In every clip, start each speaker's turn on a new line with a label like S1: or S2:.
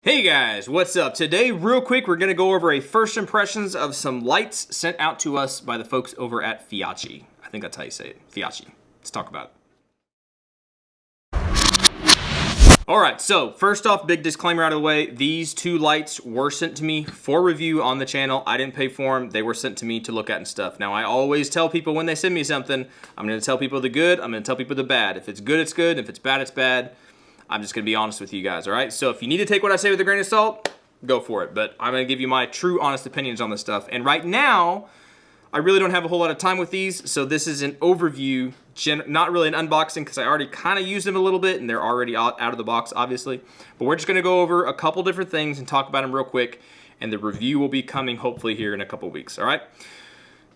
S1: Hey guys, what's up? Today, real quick, we're gonna go over a first impressions of some lights sent out to us by the folks over at Feyachi. I think that's how you say it, Feyachi. Let's talk about it. All right, so first off, big disclaimer out of the way. These two lights were sent to me for review on the channel. I didn't pay for them. They were sent to me to look at and stuff. Now, I always tell people when they send me something, I'm gonna tell people the good, I'm gonna tell people the bad. If it's good, it's good. If it's bad, it's bad. I'm just gonna be honest with you guys, all right? So if you need to take what I say with a grain of salt, go for it. But I'm gonna give you my true, honest opinions on this stuff. And right now, I really don't have a whole lot of time with these, so this is an overview, not really an unboxing because I already kind of used them a little bit and they're already out of the box, obviously. But we're just gonna go over a couple different things and talk about them real quick, and the review will be coming hopefully here in a couple weeks, all right?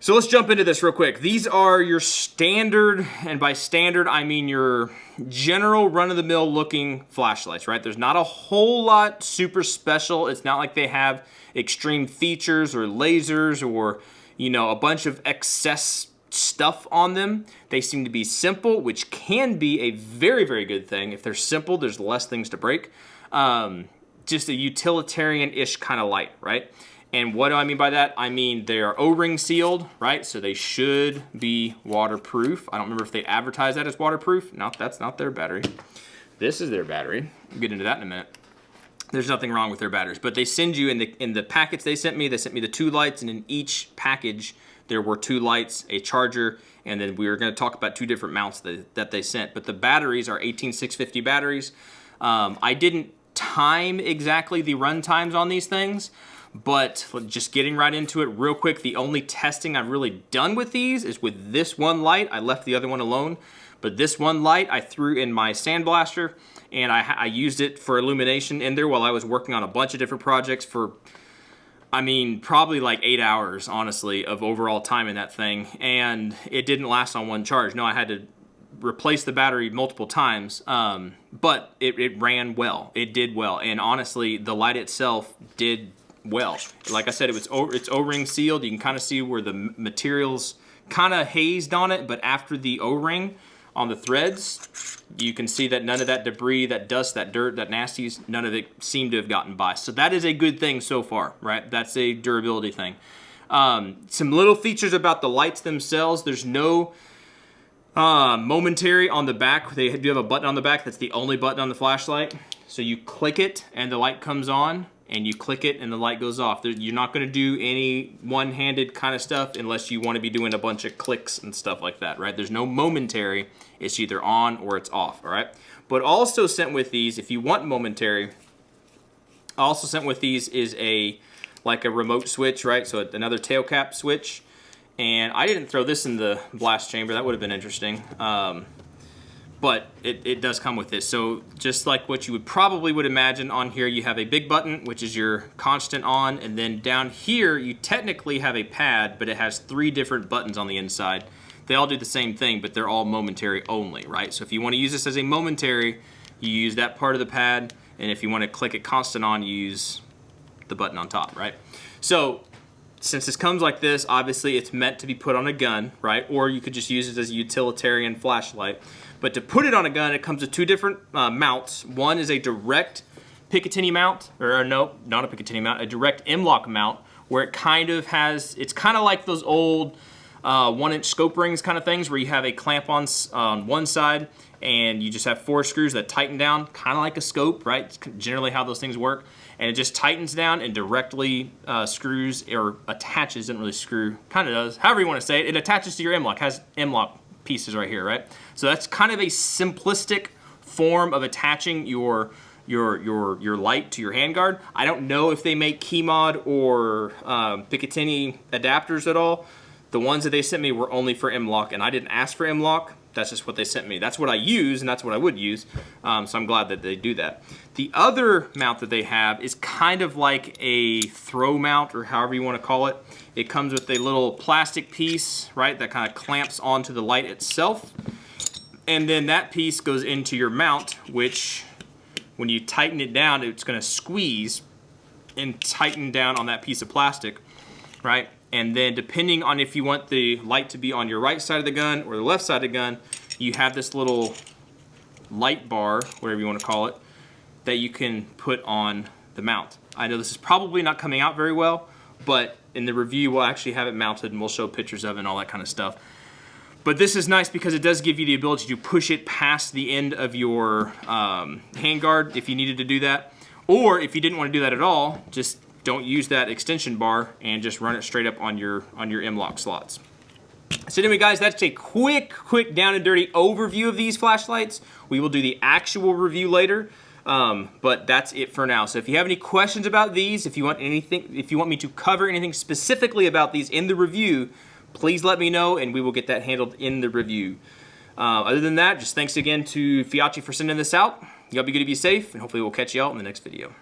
S1: So let's jump into this real quick. These are your standard, and by standard, I mean your general run-of-the-mill looking flashlights, right? There's not a whole lot super special. It's not like they have extreme features or lasers or, you know, a bunch of excess stuff on them. They seem to be simple, which can be a very, very good thing. If they're simple, there's less things to break. Just a utilitarian-ish kind of light, right? And what do I mean by that? I mean they are O-ring sealed, right? So they should be waterproof. I don't remember if they advertise that as waterproof. No, that's not their battery. This is their battery. We'll get into that in a minute. There's nothing wrong with their batteries, but they send you in the packets they sent me the 2 lights, and in each package there were 2 lights, a charger, and then we were going to talk about 2 different mounts that they sent. But the batteries are 18650 batteries. I didn't time exactly the run times on these things, but just getting right into it real quick, the only testing I've really done with these is with this one light. I left the other one alone, but this one light I threw in my sandblaster, and I used it for illumination in there while I was working on a bunch of different projects for, I mean, probably like 8 hours, honestly, of overall time in that thing, and it didn't last on one charge. No, I had to replace the battery multiple times, but it ran well. It did well, and honestly, the light itself did well. Like I said, it's O-ring sealed. You can kind of see where the material's kind of hazed on it, but after the O-ring on the threads, you can see that none of that debris, that dust, that dirt, that nasties, none of it seemed to have gotten by. So that is a good thing so far, right? That's a durability thing. Some little features about the lights themselves. There's no momentary on the back. They do have a button on the back. That's the only button on the flashlight. So you click it and the light comes on, and you click it and the light goes off. You're not gonna do any one-handed kind of stuff unless you wanna be doing a bunch of clicks and stuff like that, right? There's no momentary. It's either on or it's off, all right? But also sent with these, if you want momentary, also sent with these is like a remote switch, right? So another tail cap switch. And I didn't throw this in the blast chamber. That would have been interesting. But it does come with this. So just like what you would imagine, on here you have a big button, which is your constant on, and then down here you technically have a pad, but it has 3 different buttons on the inside. They all do the same thing, but they're all momentary only, right? So if you want to use this as a momentary, you use that part of the pad, and if you want to click it constant on, you use the button on top, right? So since this comes like this, obviously it's meant to be put on a gun, right? Or you could just use it as a utilitarian flashlight. But to put it on a gun, it comes with 2 different mounts. One is a direct Picatinny mount, or no, not a Picatinny mount, a direct M-LOK mount, where it kind of has, it's kind of like those old 1-inch scope rings kind of things, where you have a clamp on one side, and you just have 4 screws that tighten down, kind of like a scope, right? It's generally how those things work. And it just tightens down and directly screws, or attaches, doesn't really screw, kind of does, however you want to say it. It attaches to your M-LOK, has M-LOK pieces right here, right? So that's kind of a simplistic form of attaching your light to your handguard. I don't know if they make key mod or Picatinny adapters at all. The ones that they sent me were only for M-LOK, and I didn't ask for M-LOK. That's just what they sent me. That's what I use, and that's what I would use. So I'm glad that they do that. The other mount that they have is kind of like a throw mount, or however you want to call it. It comes with a little plastic piece, right, that kind of clamps onto the light itself. And then that piece goes into your mount, which when you tighten it down, it's going to squeeze and tighten down on that piece of plastic, right? And then depending on if you want the light to be on your right side of the gun or the left side of the gun, you have this little light bar, whatever you want to call it, that you can put on the mount. I know this is probably not coming out very well, but in the review we'll actually have it mounted and we'll show pictures of it and all that kind of stuff. But this is nice because it does give you the ability to push it past the end of your handguard if you needed to do that. Or if you didn't want to do that at all, just don't use that extension bar and just run it straight up on your M-LOK slots. So anyway, guys, that's a quick down and dirty overview of these flashlights. We will do the actual review later, but that's it for now. So if you have any questions about these, if you want me to cover anything specifically about these in the review, please let me know and we will get that handled in the review. Other than that, just thanks again to Feyachi for sending this out. Y'all be good to be safe, and hopefully we'll catch y'all in the next video.